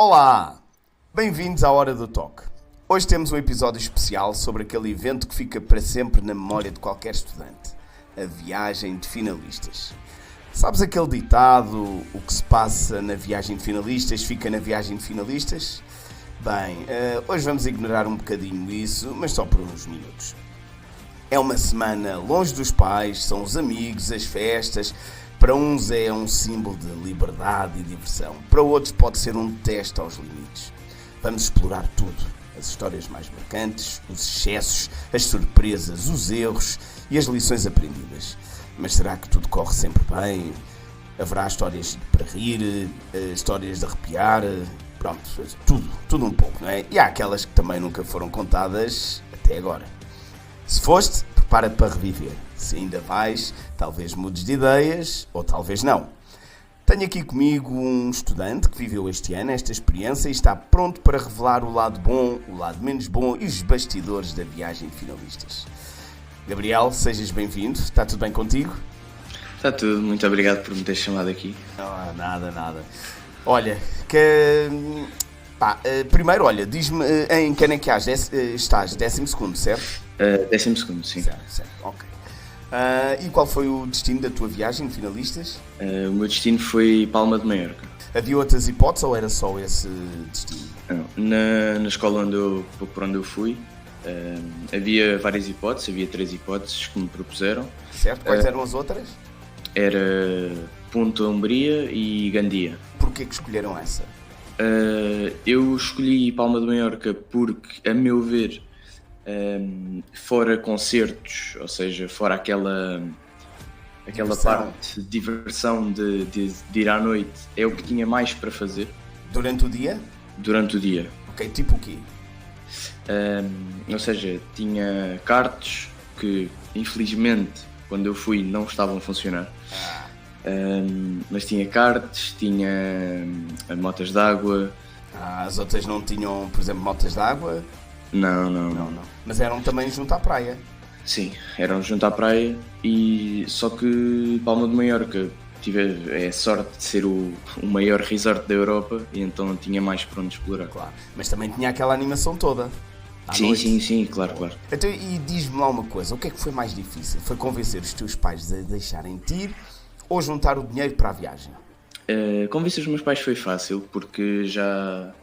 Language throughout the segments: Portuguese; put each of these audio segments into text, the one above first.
Olá! Bem-vindos à Hora do Toque. Hoje temos um episódio especial sobre aquele evento que fica para sempre na memória de qualquer estudante. A viagem de finalistas. Sabes aquele ditado, o que se passa na viagem de finalistas fica na viagem de finalistas? Bem, hoje vamos ignorar um bocadinho isso, mas só por uns minutos. É uma semana longe dos pais, são os amigos, as festas. Para uns é um símbolo de liberdade e diversão. Para outros pode ser um teste aos limites. Vamos explorar tudo. As histórias mais marcantes, os excessos, as surpresas, os erros e as lições aprendidas. Mas será que tudo corre sempre bem? Haverá histórias para rir, histórias de arrepiar, pronto, tudo um pouco, não é? E há aquelas que também nunca foram contadas até agora. Se foste, prepara-te para reviver. Se ainda vais, talvez mudes de ideias ou talvez não. Tenho aqui comigo um estudante que viveu este ano esta experiência e está pronto para revelar o lado bom, o lado menos bom e os bastidores da viagem de finalistas. Gabriel, sejas bem-vindo. Está tudo bem contigo? Está tudo. Muito obrigado por me ter chamado aqui. Não, nada. Olha, primeiro, diz-me em que ano é que estás? 12º, certo? 12º, sim. Certo, ok. E qual foi o destino da tua viagem de finalistas? O meu destino foi Palma de Maiorca. Havia outras hipóteses ou era só esse destino? Não, na escola por onde eu fui, havia várias hipóteses, havia 3 hipóteses que me propuseram. Certo, quais eram as outras? Era Punta Umbria e Gandia. Porquê que escolheram essa? Eu escolhi Palma de Maiorca porque, a meu ver, fora concertos, ou seja, fora aquela parte de diversão de ir à noite, é o que tinha mais para fazer. Durante o dia? Durante o dia. Ok, tipo o quê? Ou seja, tinha karts que infelizmente quando eu fui não estavam a funcionar. Mas tinha karts, tinha motas de água. As outras não tinham, por exemplo, motas de água? Não. Mas eram também junto à praia? Sim, eram junto à praia, e só que Palma de Maiorca tive a sorte de ser o maior resort da Europa, e então tinha mais para onde explorar. Claro, mas também tinha aquela animação toda. Sim, claro. Então, e diz-me lá uma coisa, o que é que foi mais difícil? Foi convencer os teus pais a deixarem-te ir ou juntar o dinheiro para a viagem? Convencer os meus pais foi fácil, porque já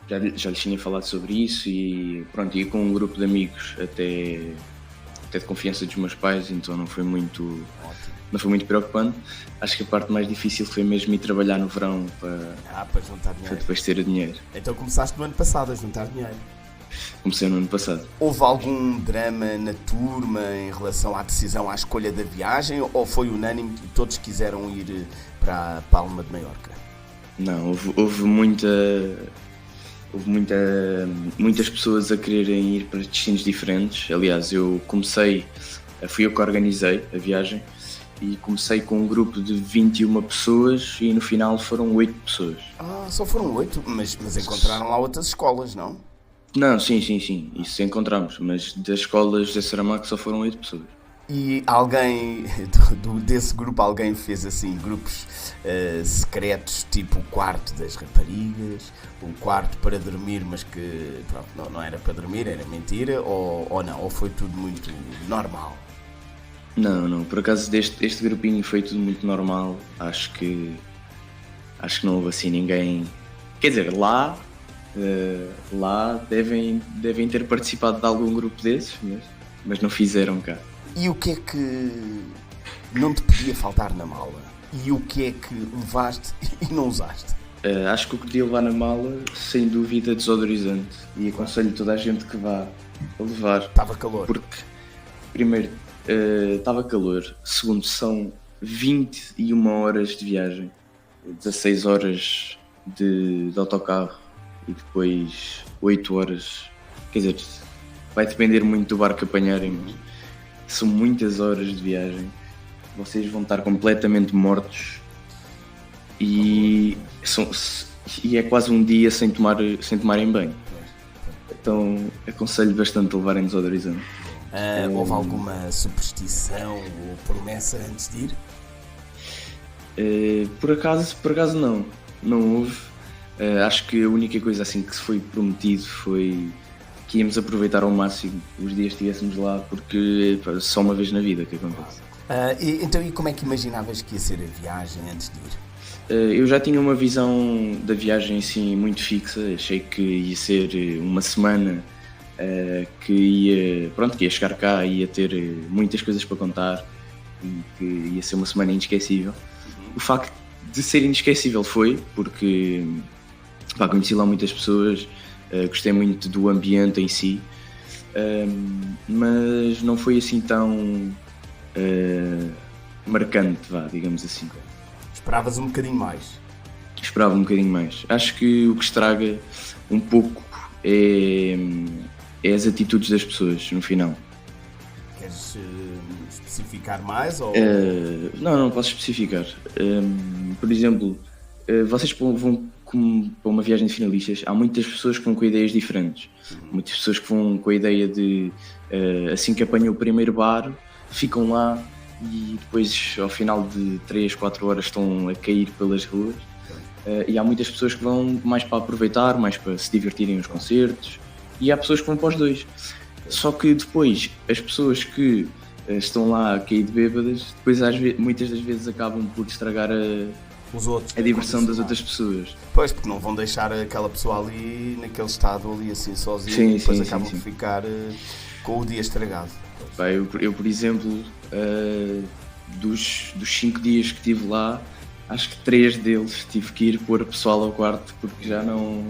lhes tinha falado sobre isso e pronto, ia com um grupo de amigos até de confiança dos meus pais, então não foi muito preocupante. Acho que a parte mais difícil foi mesmo ir trabalhar no verão para juntar dinheiro. Para depois ter o dinheiro. Então começaste no ano passado a juntar dinheiro? Comecei no ano passado. Houve algum drama na turma em relação à decisão, à escolha da viagem, ou foi unânime e todos quiseram ir para a Palma de Maiorca? Não, houve muitas pessoas a quererem ir para destinos diferentes. Aliás, fui eu que organizei a viagem e comecei com um grupo de 21 pessoas e no final foram 8 pessoas. Só foram 8? Mas encontraram lá outras escolas, não? Não, sim, isso encontramos, mas das escolas da Saramago só foram 8 pessoas. E alguém desse grupo, alguém fez assim grupos secretos, tipo o quarto das raparigas, um quarto para dormir, mas que pronto, não era para dormir, era mentira, ou não? Ou foi tudo muito normal? Não, por acaso este grupinho foi tudo muito normal. Acho que não houve assim ninguém. Quer dizer, lá devem ter participado de algum grupo desses, mas não fizeram cá. E o que é que não te podia faltar na mala? E o que é que levaste e não usaste? Acho que o que podia levar na mala, sem dúvida, desodorizante. E aconselho toda a gente que vá a levar. Estava calor? Porque, primeiro, estava calor. Segundo, são 21 horas de viagem. 16 horas de autocarro e depois 8 horas. Quer dizer, vai depender muito do barco que apanharem, mas são muitas horas de viagem. Vocês vão estar completamente mortos e é quase um dia sem tomarem banho. Então aconselho bastante a levarem desodorizante. Houve alguma superstição ou promessa antes de ir? Por acaso não houve. Acho que a única coisa assim que se foi prometido foi que íamos aproveitar ao máximo os dias que estivéssemos lá, porque pá, só uma vez na vida que acontece. Então, e como é que imaginavas que ia ser a viagem antes de ir? Eu já tinha uma visão da viagem assim muito fixa, achei que ia ser uma semana que ia chegar cá e ia ter muitas coisas para contar e que ia ser uma semana inesquecível. O facto de ser inesquecível foi porque conheci lá muitas pessoas, gostei muito do ambiente em si, mas não foi assim tão marcante, digamos assim. Esperavas um bocadinho mais? Esperava um bocadinho mais. Acho que o que estraga um pouco é as atitudes das pessoas no final. Queres especificar mais? Ou... Não posso especificar. Por exemplo, vocês vão para uma viagem de finalistas, há muitas pessoas que vão com ideias diferentes. Muitas pessoas que vão com a ideia de assim que apanham o primeiro bar, ficam lá e depois ao final de 3, 4 horas estão a cair pelas ruas. E há muitas pessoas que vão mais para aproveitar, mais para se divertirem nos concertos, e há pessoas que vão para os dois. Só que depois as pessoas que estão lá a cair de bêbadas, depois muitas das vezes acabam por estragar a diversão das outras pessoas. Pois, porque não vão deixar aquela pessoa ali naquele estado ali assim sozinho, e depois acabam por ficar com o dia estragado. Eu por exemplo, dos 5 dias que estive lá, acho que 3 deles tive que ir pôr pessoal ao quarto porque já não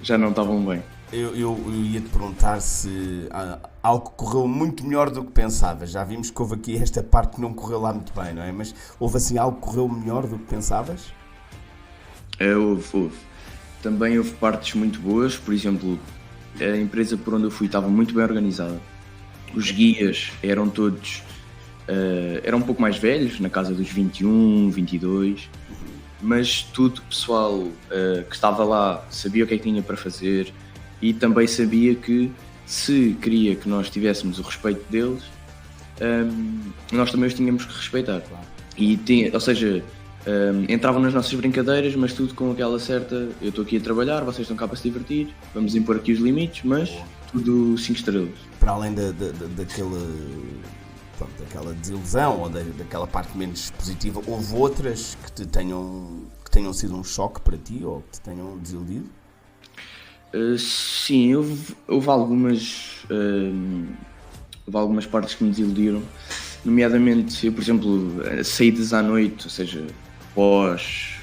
estavam bem. Eu ia-te perguntar se algo correu muito melhor do que pensavas. Já vimos que houve aqui esta parte que não correu lá muito bem, não é? Mas houve assim algo que correu melhor do que pensavas? Houve. Também houve partes muito boas. Por exemplo, a empresa por onde eu fui estava muito bem organizada. Os guias eram todos... eram um pouco mais velhos, na casa dos 21, 22. Mas tudo o pessoal que estava lá sabia o que é que tinha para fazer. E também sabia que se queria que nós tivéssemos o respeito deles, nós também os tínhamos que respeitar. E entravam nas nossas brincadeiras, mas tudo com aquela certa: eu estou aqui a trabalhar, vocês estão cá para se divertir, vamos impor aqui os limites, mas tudo 5 estrelas. Para além daquela desilusão ou daquela parte menos positiva, houve outras que tenham sido um choque para ti ou que te tenham desiludido? Sim, houve algumas partes que me desiludiram, nomeadamente, eu, por exemplo, saídas à noite, ou seja, pós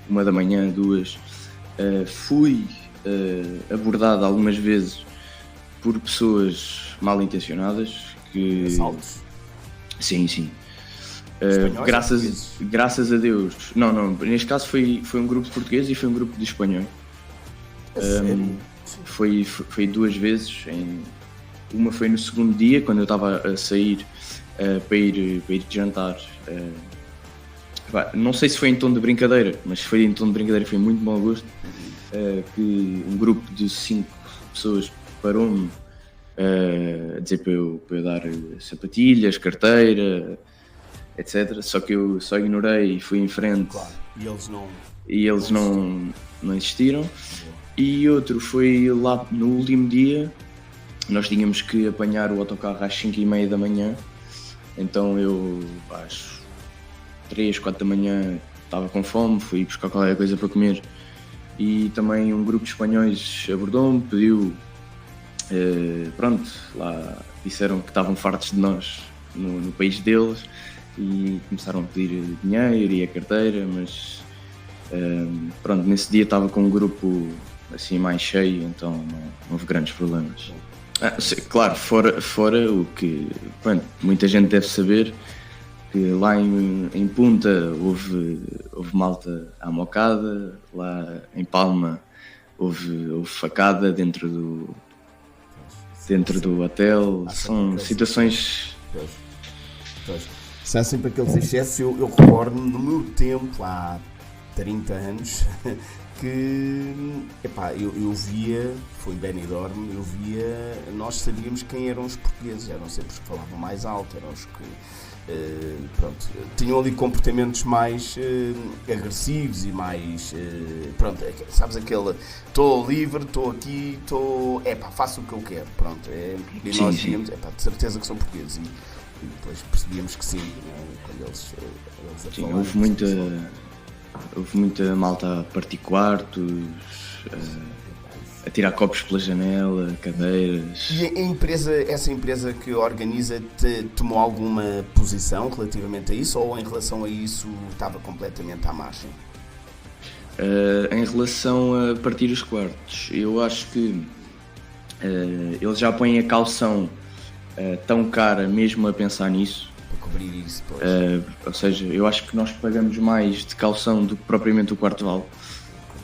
1 da manhã, 2, fui abordado algumas vezes por pessoas mal intencionadas que... Assaltos? Sim. Espanhóis? Graças a Deus. Não, neste caso foi um grupo de portugueses e foi um grupo de espanhóis. Foi 2 vezes. Uma foi no segundo dia, quando eu estava a sair para ir jantar. Não sei se foi em tom de brincadeira, mas foi em tom de brincadeira, foi muito mau gosto. Que um grupo de 5 pessoas parou-me a dizer para eu dar sapatilhas, carteira, etc. Só que eu só ignorei e fui em frente. Claro. E eles não insistiram. E outro foi lá no último dia, nós tínhamos que apanhar o autocarro às 5h30 da manhã, então eu às 3, 4 da manhã estava com fome, fui buscar qualquer coisa para comer e também um grupo de espanhóis abordou-me, pediu, lá disseram que estavam fartos de nós no país deles e começaram a pedir dinheiro e a carteira, mas nesse dia estava com um grupo assim mais cheio, então não houve grandes problemas. Claro, fora o que muita gente deve saber, que lá em Punta houve malta à mocada, lá em Palma houve facada dentro do hotel. São situações... Há sempre aqueles excessos. Eu recordo-me no meu tempo, há 30 anos, que eu via, foi em Benidorm, nós sabíamos quem eram os portugueses, eram sempre os que falavam mais alto, eram os que pronto, tinham ali comportamentos mais agressivos e mais, pronto, sabes aquele, estou livre, estou aqui, faço o que eu quero, pronto, e Sim, nós sim. víamos, de certeza que são portugueses, e depois percebíamos que sim, né, quando eles a Sim, falarem, houve muita malta a partir quartos, a tirar copos pela janela, cadeiras. E essa empresa que organiza tomou alguma posição relativamente a isso, ou em relação a isso estava completamente à margem? Em relação a partir os quartos, eu acho que eles já põem a calção tão cara mesmo a pensar nisso. Para cobrir isso, pois. Ou seja, eu acho que nós pagamos mais de calção do que propriamente o quarto vale,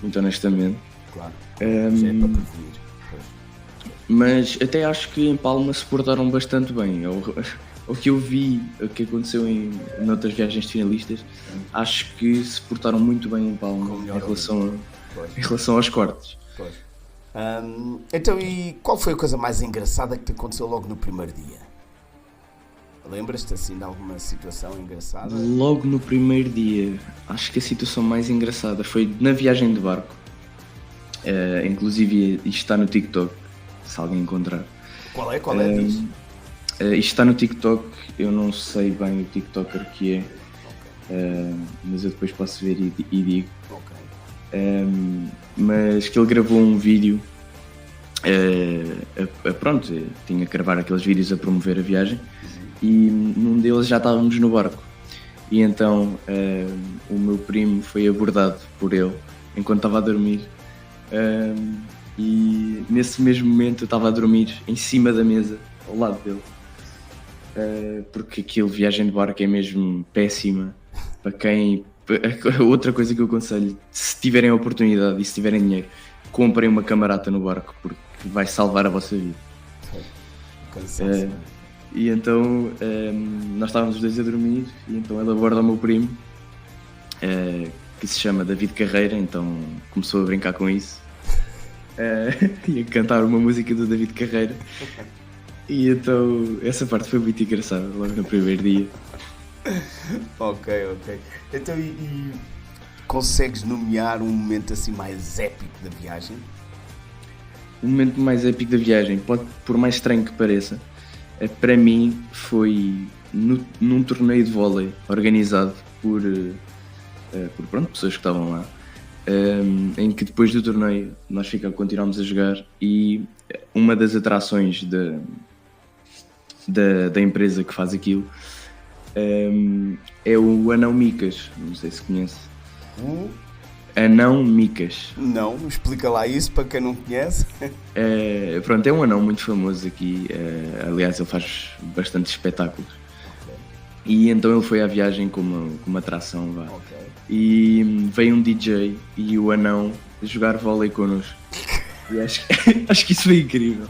muito honestamente. Claro, já é para prevenir. Pois. Mas até acho que em Palma se portaram bastante bem. O que eu vi, o que aconteceu em outras viagens de finalistas, acho que se portaram muito bem em Palma em relação aos quartos. Pois. Então, e qual foi a coisa mais engraçada que te aconteceu logo no primeiro dia? Lembras-te assim de alguma situação engraçada? Logo no primeiro dia, acho que a situação mais engraçada foi na viagem de barco. Inclusive isto está no TikTok, se alguém encontrar. Qual é? Diz? Isto está no TikTok, eu não sei bem o TikToker que é, mas eu depois posso ver e digo. Ok. Mas que ele gravou um vídeo, pronto, tinha que gravar aqueles vídeos a promover a viagem, e num deles já estávamos no barco. E então o meu primo foi abordado por ele enquanto estava a dormir. E nesse mesmo momento eu estava a dormir em cima da mesa, ao lado dele, porque aquilo, viagem de barco, é mesmo péssima para quem. Outra coisa que eu aconselho, se tiverem a oportunidade e se tiverem dinheiro, comprem uma camarata no barco, porque vai salvar a vossa vida. E então nós estávamos os dois a dormir, e então ele aborda o meu primo, que se chama David Carreira, então começou a brincar com isso. E a cantar uma música do David Carreira. E então essa parte foi muito engraçada, logo no primeiro dia. Ok. Então, e consegues nomear um momento assim mais épico da viagem? O momento mais épico da viagem, por mais estranho que pareça, para mim foi num torneio de vôlei organizado por pessoas que estavam lá, em que depois do torneio nós continuámos a jogar, e uma das atrações da empresa que faz aquilo é o Anão Micas, não sei se conhece. Anão Micas. Não, explica lá isso para quem não conhece. Pronto, é um anão muito famoso aqui, aliás ele faz bastante espetáculos. E então ele foi à viagem com uma atração, vá. E veio um DJ e o anão jogar vôlei connosco. E acho que isso foi incrível.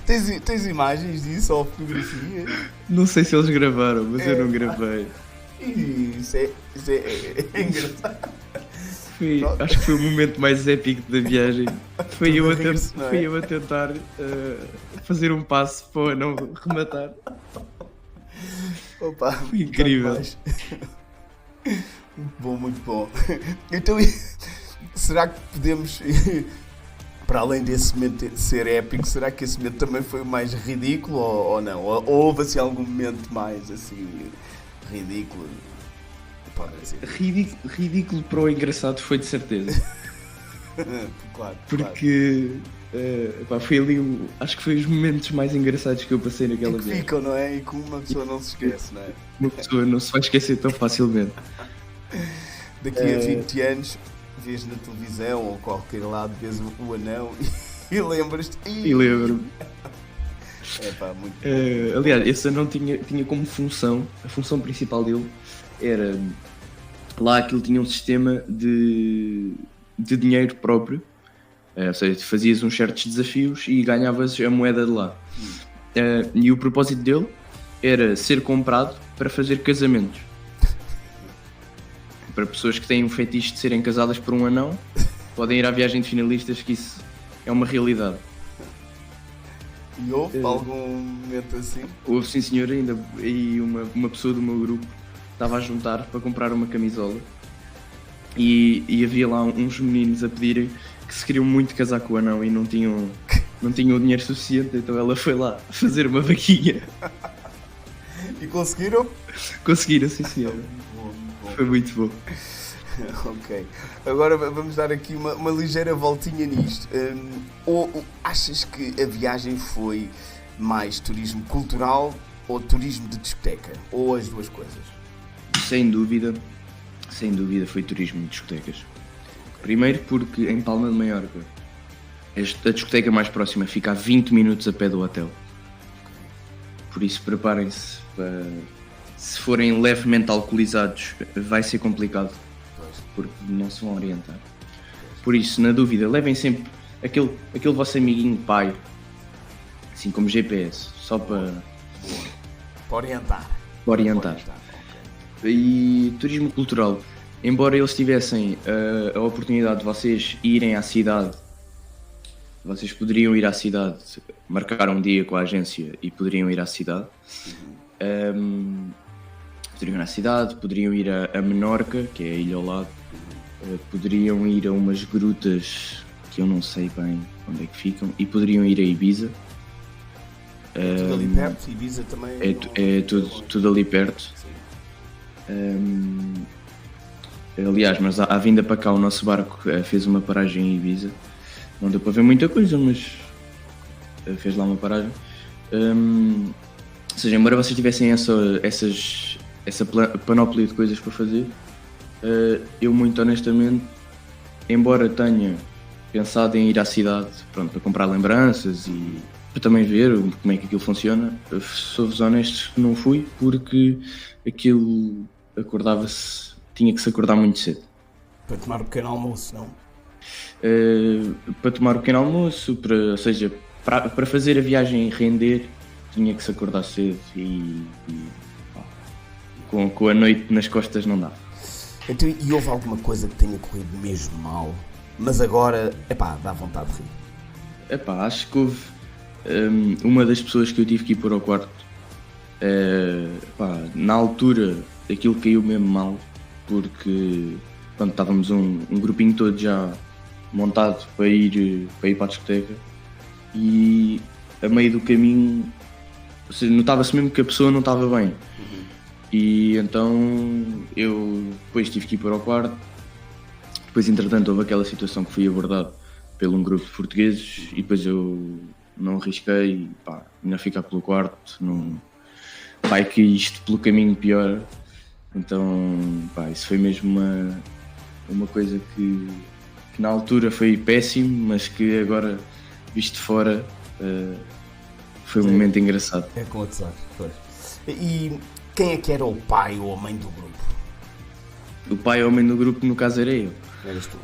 Tens imagens disso ou fotografias? Não sei se eles gravaram, mas eu não gravei. Isso é engraçado. Acho que foi o momento mais épico da viagem. Foi eu a tentar fazer um passo para o anão rematar. Opa, foi incrível. Muito bom. Então, será que podemos, para além desse momento ser épico, será que esse momento também foi o mais ridículo ou não? Ou houve assim algum momento mais assim ridículo? Pode ser. Ridículo para o engraçado foi de certeza. Claro. Porque foi ali, acho que foi os momentos mais engraçados que eu passei naquela viagem. Ficam, não é? E como uma pessoa não se esquece, não é? Uma pessoa não se vai esquecer tão facilmente. Daqui a 20 anos vês na televisão ou qualquer lado, vês o anão e lembras-te. E lembro-me. Muito aliás, esse anão tinha como função, a função principal dele era, lá aquilo tinha um sistema de dinheiro próprio, ou seja, fazias uns certos desafios e ganhavas a moeda de lá. E o propósito dele era ser comprado para fazer casamentos. Para pessoas que têm um fetiche de serem casadas por um anão, podem ir à viagem de finalistas, que isso é uma realidade. E houve algum momento assim? Houve, sim senhor, ainda. E uma pessoa do meu grupo estava a juntar para comprar uma camisola. E havia lá uns meninos a pedirem que se queriam muito casar com o anão e não tinham o dinheiro suficiente, então ela foi lá fazer uma vaquinha. E conseguiram? Conseguiram, sim senhor. Foi muito bom. Ok. Agora vamos dar aqui uma ligeira voltinha nisto. Ou achas que a viagem foi mais turismo cultural ou turismo de discoteca? Ou as duas coisas? Sem dúvida foi turismo de discotecas. Primeiro porque em Palma de Maiorca a discoteca mais próxima fica a 20 minutos a pé do hotel. Por isso preparem-se para... Se forem levemente alcoolizados vai ser complicado, porque não se vão orientar. Por isso, na dúvida, levem sempre aquele vosso amiguinho pai, assim como GPS, só para orientar. Okay. E turismo cultural, embora eles tivessem a oportunidade de vocês irem à cidade, vocês poderiam ir à cidade, marcar um dia com a agência e poderiam ir à cidade. Poderiam ir à cidade, poderiam ir a Menorca, que é a ilha ao lado, poderiam ir a umas grutas que eu não sei bem onde é que ficam, e poderiam ir a Ibiza. Tudo ali perto, Ibiza também? É tudo ali perto. Aliás, mas à vinda para cá o nosso barco fez uma paragem em Ibiza. Não deu para ver muita coisa, mas fez lá uma paragem. Ou seja, embora vocês tivessem essa panóplia de coisas para fazer, eu muito honestamente, embora tenha pensado em ir à cidade, pronto, para comprar lembranças e para também ver como é que aquilo funciona, sou-vos honesto, não fui, porque aquilo tinha que se acordar muito cedo. Para tomar um pequeno almoço, não? Para tomar um pequeno almoço, ou seja, para fazer a viagem render, tinha que se acordar cedo e com a noite nas costas não dá. Então, e houve alguma coisa que tenha corrido mesmo mal, mas agora, dá vontade de rir? Acho que houve uma das pessoas que eu tive que ir para o quarto, na altura aquilo caiu mesmo mal, porque quando estávamos um grupinho todo já montado para ir para a discoteca e a meio do caminho, ou seja, notava-se mesmo que a pessoa não estava bem. E então eu depois tive que ir para o quarto. Depois, entretanto, houve aquela situação que fui abordado por um grupo de portugueses e depois eu não arrisquei, ainda ficar pelo quarto, não... que isto pelo caminho pior. Então, isso foi mesmo uma coisa que na altura foi péssimo, mas que agora, visto de fora, foi um momento engraçado. É como tu sabes, pois. E quem é que era o pai ou a mãe do grupo? O pai ou a mãe do grupo, no caso, era eu. Eras tu.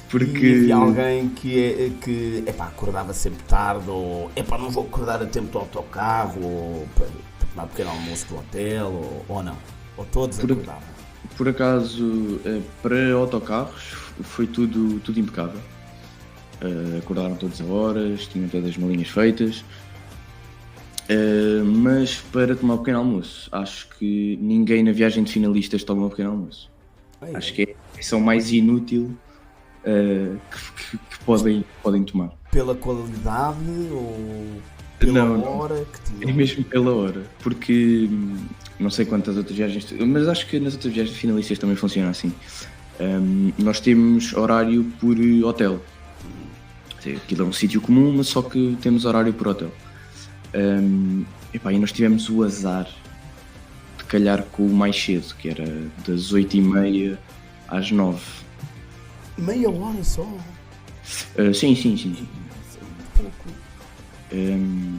Porque... E havia alguém que acordava sempre tarde, ou não vou acordar a tempo do autocarro, ou para tomar um pequeno almoço do hotel, ou não? Ou todos acordavam? Por acaso, para autocarros, foi tudo impecável. Acordaram todas as horas, tinham todas as malinhas feitas. Mas para tomar um pequeno almoço, acho que ninguém na viagem de finalistas toma um pequeno almoço. Acho que é a opção mais inútil que podem tomar. Pela qualidade ou pela hora que tinham? É mesmo pela hora, porque não sei quantas outras viagens, mas acho que nas outras viagens de finalistas também funciona assim. Nós temos horário por hotel. Aquilo é um sítio comum, mas só que temos horário por hotel. E nós tivemos o azar de calhar com o mais cedo, que era das 8h30 às 9h. Meia hora só? Sim.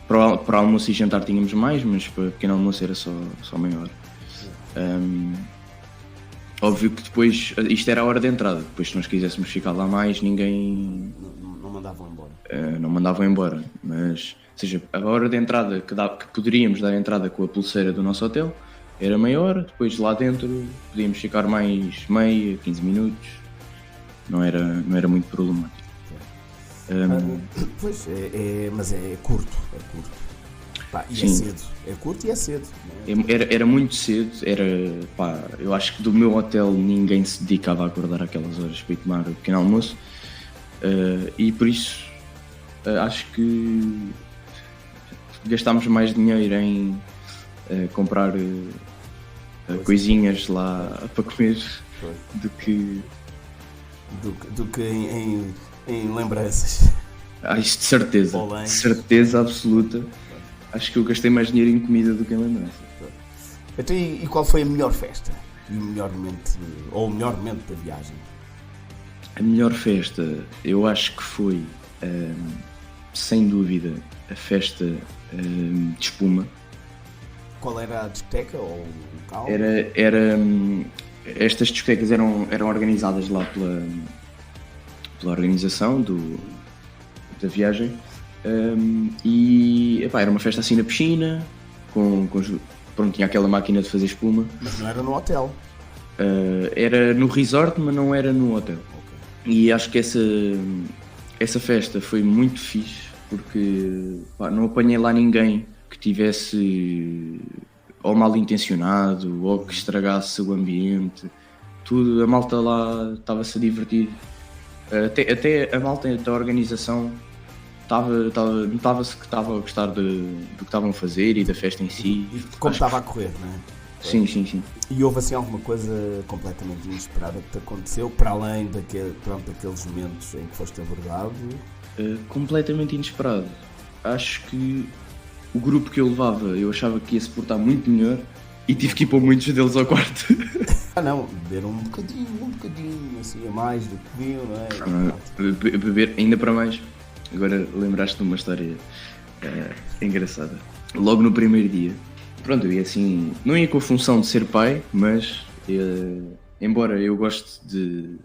Para almoço e jantar tínhamos mais, mas para pequeno almoço era só meia hora. Óbvio que depois, isto era a hora de entrada, depois se nós quiséssemos ficar lá mais, ninguém... Não mandavam embora? Não mandavam embora, mas... Ou seja, a hora de entrada que poderíamos dar entrada com a pulseira do nosso hotel era meia hora, depois lá dentro podíamos ficar mais meia, 15 minutos, não era muito problemático. Pois, mas é curto. Pá, e Sim. é cedo. É curto e é cedo. Né? Era muito cedo, eu acho que do meu hotel ninguém se dedicava a acordar aquelas horas para ir tomar o pequeno almoço, e por isso acho que gastámos mais dinheiro em comprar coisinhas lá para comer Pois. do que... Do que em lembranças. Isso de certeza, Ou lanche. certeza absoluta. Acho que eu gastei mais dinheiro em comida do que em lembrança. Então, e qual foi a melhor festa? E o melhor momento, ou o melhor momento da viagem? A melhor festa, eu acho que foi, sem dúvida, a festa de espuma. Qual era a discoteca ou o local? Estas discotecas eram organizadas lá pela organização da viagem, e era uma festa assim na piscina, pronto, tinha aquela máquina de fazer espuma. Mas não era no hotel. Era no resort, mas não era no hotel. Okay. E acho que essa festa foi muito fixe, porque não apanhei lá ninguém que tivesse ou mal intencionado ou que estragasse o ambiente. Tudo, a malta lá estava-se a divertir. Até a malta da organização notava-se que estava a gostar do que estavam a fazer e da festa em si. E como estava a correr, não é? Sim, sim, sim. E houve assim alguma coisa completamente inesperada que te aconteceu, para além daqueles momentos em que foste abordado? Completamente inesperado. Acho que o grupo que eu levava, eu achava que ia se portar muito melhor e tive que ir para muitos deles ao quarto. Não, beberam um bocadinho, assim, a mais do que viu, não é? Beber ainda para mais. Agora lembraste de uma história engraçada. Logo no primeiro dia, pronto, eu ia assim, não ia com a função de ser pai, mas embora eu goste de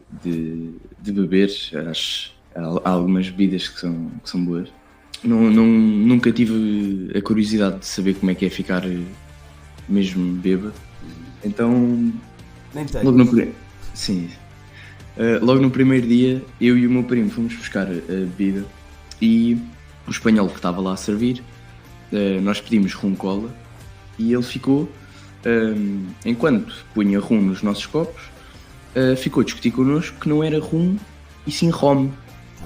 beber, há algumas bebidas que são boas. Nunca tive a curiosidade de saber como é que é ficar mesmo bêbado. Então, Nem tenho. logo no primeiro dia, eu e o meu primo fomos buscar a bebida e o espanhol que estava lá a servir, nós pedimos rum cola e ele ficou, enquanto punha rum nos nossos copos, ficou a discutir connosco que não era rum e sim rom.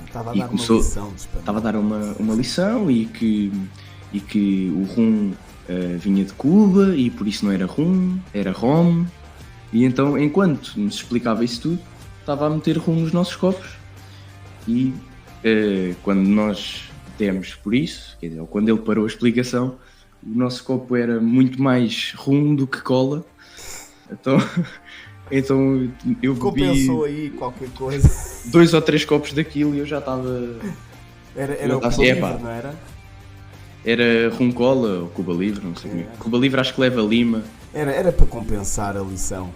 Estava a E dar começou- uma lição de espanhol. Estava a dar uma lição e que o rum vinha de Cuba e por isso não era rum, era rom. E então, enquanto nos explicava isso tudo, estava a meter rum nos nossos copos. E quando nós demos por isso, quer dizer, ou quando ele parou a explicação, o nosso copo era muito mais rum do que cola. Então eu bebi Compensou aí qualquer coisa. 2 ou 3 copos daquilo e eu já estava... Era o Tá- Cuba é, Livre, pá. não era? Era rum cola ou Cuba Livre, não sei como é. Cuba Livre acho que leva lima. Era para compensar a lição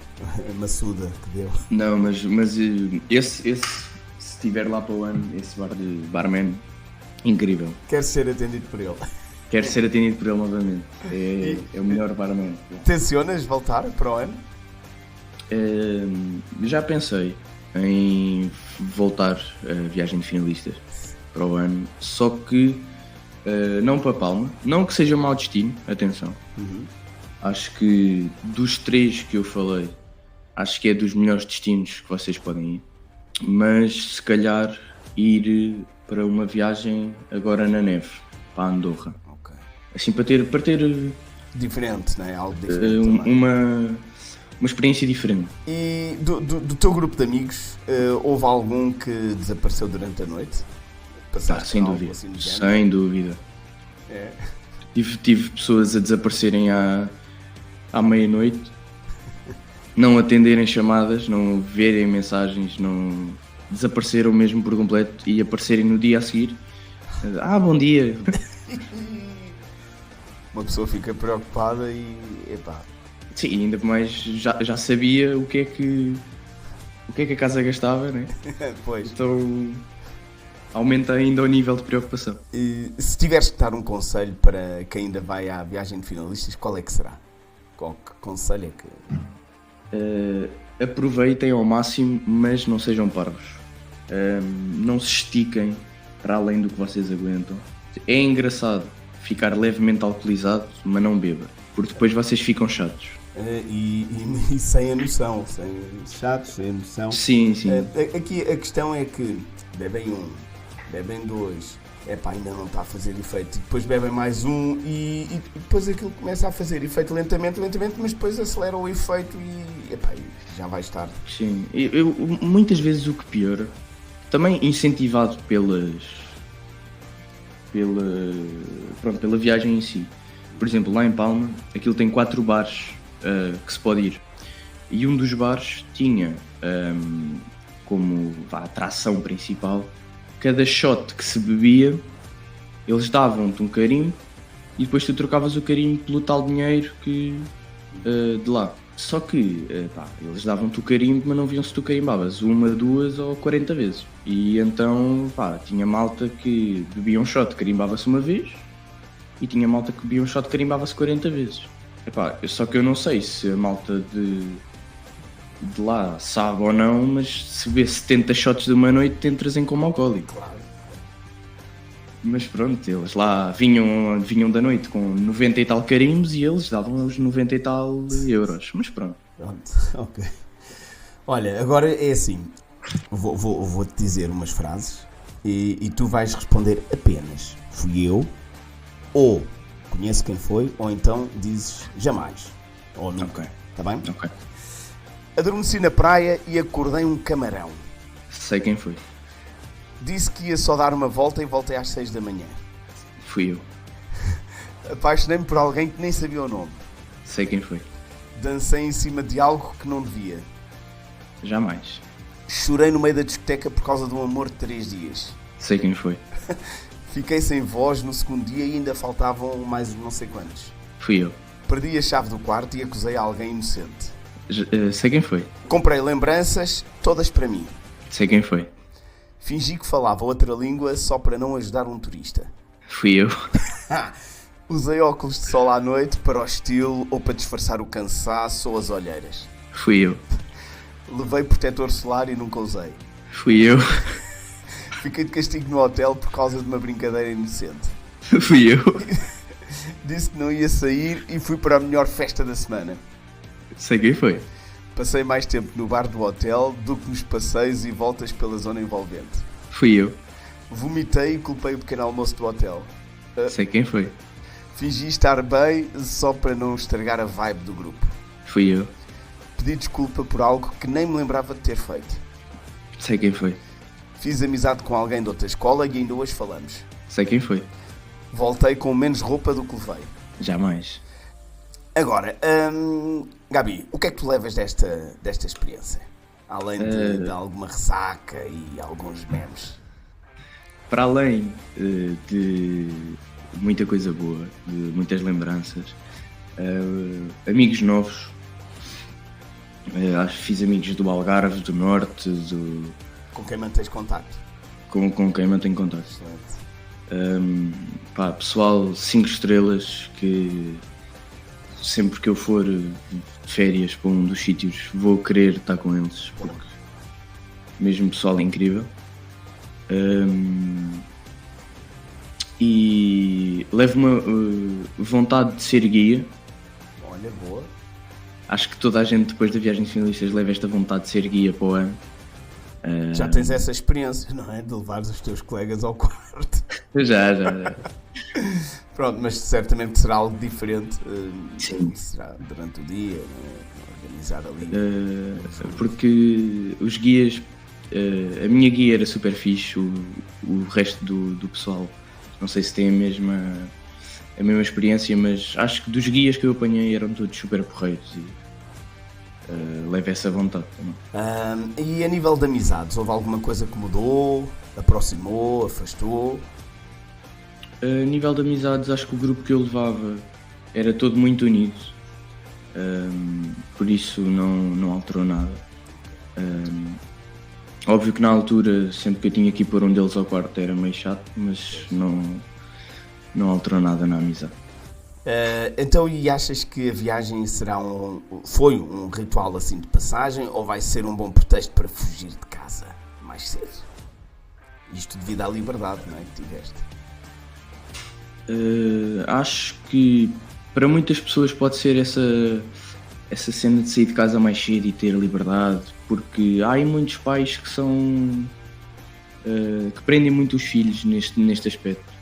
maçuda que deu. Não, mas esse se estiver lá para o ano, esse bar de barman, incrível. Quero ser atendido por ele. Quero ser atendido por ele novamente. É o melhor barman. Tencionas voltar para o ano? Já pensei em voltar a viagem de finalistas para o ano, só que não para Palma, não que seja mau destino, atenção. Acho que dos 3 que eu falei, acho que é dos melhores destinos que vocês podem ir, mas se calhar ir para uma viagem agora na neve, para Andorra, Ok. assim para ter Diferente, não é? Algo diferente também. uma experiência diferente. E do teu grupo de amigos, houve algum que desapareceu durante a noite? Passaste Sem algo dúvida, assim do género? sem dúvida. É. Tive pessoas a desaparecerem à meia-noite, não atenderem chamadas, não verem mensagens, não desapareceram mesmo por completo e aparecerem no dia a seguir. Bom dia. Uma pessoa fica preocupada e epá, Sim, ainda mais já sabia o que é que a casa gastava, né? pois. Então aumenta ainda o nível de preocupação. E se tiveres que dar um conselho para quem ainda vai à viagem de finalistas, qual é que será? Qual que conselho é que... Aproveitem ao máximo, mas não sejam parvos. Não se estiquem para além do que vocês aguentam. É engraçado ficar levemente alcoolizado, mas não beba, porque depois vocês ficam chatos. E sem a noção, chatos, sem a noção. Sim. Aqui a questão é que bebem um, bebem dois, ainda não está a fazer efeito, e depois bebem mais um e depois aquilo começa a fazer efeito lentamente, mas depois acelera o efeito e já vai estar. Sim, eu muitas vezes o que piora, também incentivado pela viagem em si. Por exemplo, lá em Palma, aquilo tem 4 bares que se pode ir. E um dos bares tinha como a atração principal, cada shot que se bebia, eles davam-te um carimbo e depois tu trocavas o carimbo pelo tal dinheiro que, de lá. Só que eles davam-te o carimbo, mas não viam se tu carimbavas 1, 2 ou 40 vezes. E então tinha malta que bebia um shot, carimbava-se uma vez, e tinha malta que bebia um shot, carimbava-se 40 vezes. Só que eu não sei se a malta de lá sabe ou não, mas se vê 70 shots de uma noite, te entras em coma alcoólico. Claro. Mas pronto, eles lá vinham da noite com 90 e tal carimbos e eles davam os 90 e tal euros. Mas pronto. Ok. Olha, agora é assim, vou-te dizer umas frases e tu vais responder apenas fui eu, ou conheço quem foi, ou então dizes jamais, ou nunca. Ok. Está bem? Ok. Adormeci na praia e acordei um camarão. Sei quem foi. Disse que ia só dar uma volta e voltei às 6 da manhã. Fui eu. Apaixonei-me por alguém que nem sabia o nome. Sei quem foi. Dancei em cima de algo que não devia. Jamais. Chorei no meio da discoteca por causa de um amor de 3 dias. Sei quem foi. Fiquei sem voz no segundo dia e ainda faltavam mais não sei quantos. Fui eu. Perdi a chave do quarto e acusei alguém inocente. Sei quem foi. Comprei lembranças, todas para mim. Sei quem foi. Fingi que falava outra língua só para não ajudar um turista. Fui eu. Usei óculos de sol à noite para o estilo ou para disfarçar o cansaço ou as olheiras. Fui eu. Levei protetor solar e nunca usei. Fui eu. Fiquei de castigo no hotel por causa de uma brincadeira inocente. Fui eu. Disse que não ia sair e fui para a melhor festa da semana. Sei quem foi. Passei mais tempo no bar do hotel do que nos passeios e voltas pela zona envolvente. Fui eu. Vomitei e culpei o pequeno almoço do hotel. Sei quem foi. Fingi estar bem só para não estragar a vibe do grupo. Fui eu. Pedi desculpa por algo que nem me lembrava de ter feito. Sei quem foi. Fiz amizade com alguém de outra escola e ainda hoje falamos. Sei quem foi. Voltei com menos roupa do que levei. Jamais. Agora, Gabi, o que é que tu levas desta experiência? Além de alguma ressaca e alguns memes. Para além de muita coisa boa, de muitas lembranças, amigos novos, acho que fiz amigos do Algarve, do Norte, Com quem mantens contacto? com quem mantenho contato. Excelente. Pessoal 5 estrelas que sempre que eu for de férias para um dos sítios vou querer estar com eles, porque mesmo pessoal é incrível. E levo uma vontade de ser guia. Olha, boa. Acho que toda a gente depois da viagem de finalistas leva esta vontade de ser guia para o ano. Já tens essa experiência, não é? De levares os teus colegas ao quarto. Já. Pronto, mas certamente será algo diferente. Sim. Será durante o dia, organizar ali. Porque os guias, a minha guia era super fixe, o resto do pessoal, não sei se tem a mesma experiência, mas acho que dos guias que eu apanhei eram todos super porreiros e levo essa vontade também. E a nível de amizades, houve alguma coisa que mudou, aproximou, afastou? A nível de amizades, acho que o grupo que eu levava era todo muito unido, por isso não alterou nada. Óbvio que na altura, sempre que eu tinha que ir pôr um deles ao quarto era meio chato, mas não alterou nada na amizade. Então, e achas que a viagem foi um ritual assim de passagem ou vai ser um bom pretexto para fugir de casa mais cedo? Isto devido à liberdade, não é, que tiveste. Acho que para muitas pessoas pode ser essa cena de sair de casa mais cedo e ter liberdade, porque há aí muitos pais que são que prendem muito os filhos neste aspecto.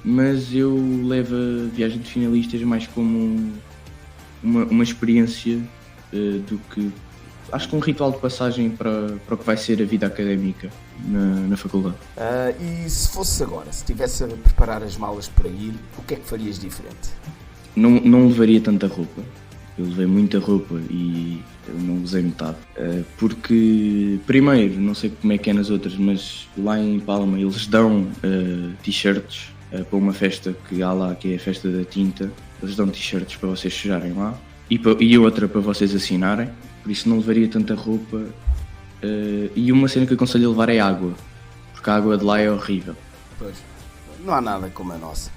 Mas eu levo a viagem de finalistas mais como uma experiência do que, acho que um ritual de passagem para o que vai ser a vida académica na faculdade. E se fosse agora, se estivesse a preparar as malas para ir, o que é que farias diferente? Não levaria tanta roupa. Eu levei muita roupa e eu não usei metade. Porque, primeiro, não sei como é que é nas outras, mas lá em Palma eles dão t-shirts para uma festa que há lá, que é a festa da tinta. Eles dão t-shirts para vocês sujarem lá e outra para vocês assinarem. Por isso não levaria tanta roupa. E uma cena que eu aconselho a levar é água, porque a água de lá é horrível. Pois, não há nada como a nossa.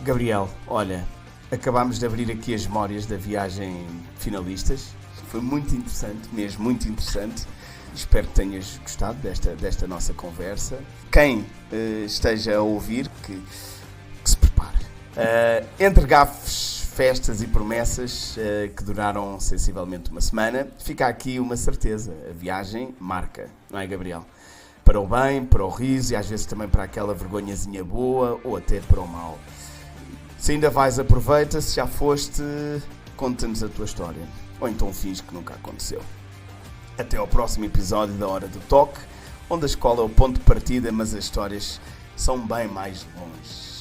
Gabriel, olha, acabámos de abrir aqui as memórias da viagem de finalistas. Foi muito interessante, mesmo muito interessante. Espero que tenhas gostado desta nossa conversa. Quem esteja a ouvir, que se prepare. Entre gafes, festas e promessas que duraram sensivelmente uma semana, fica aqui uma certeza: a viagem marca, não é, Gabriel? Para o bem, para o riso e às vezes também para aquela vergonhazinha boa ou até para o mal. Se ainda vais, aproveita. Se já foste, conta-nos a tua história. Ou então finge que nunca aconteceu. Até ao próximo episódio da Hora do Toque, onde a escola é o ponto de partida, mas as histórias são bem mais longe.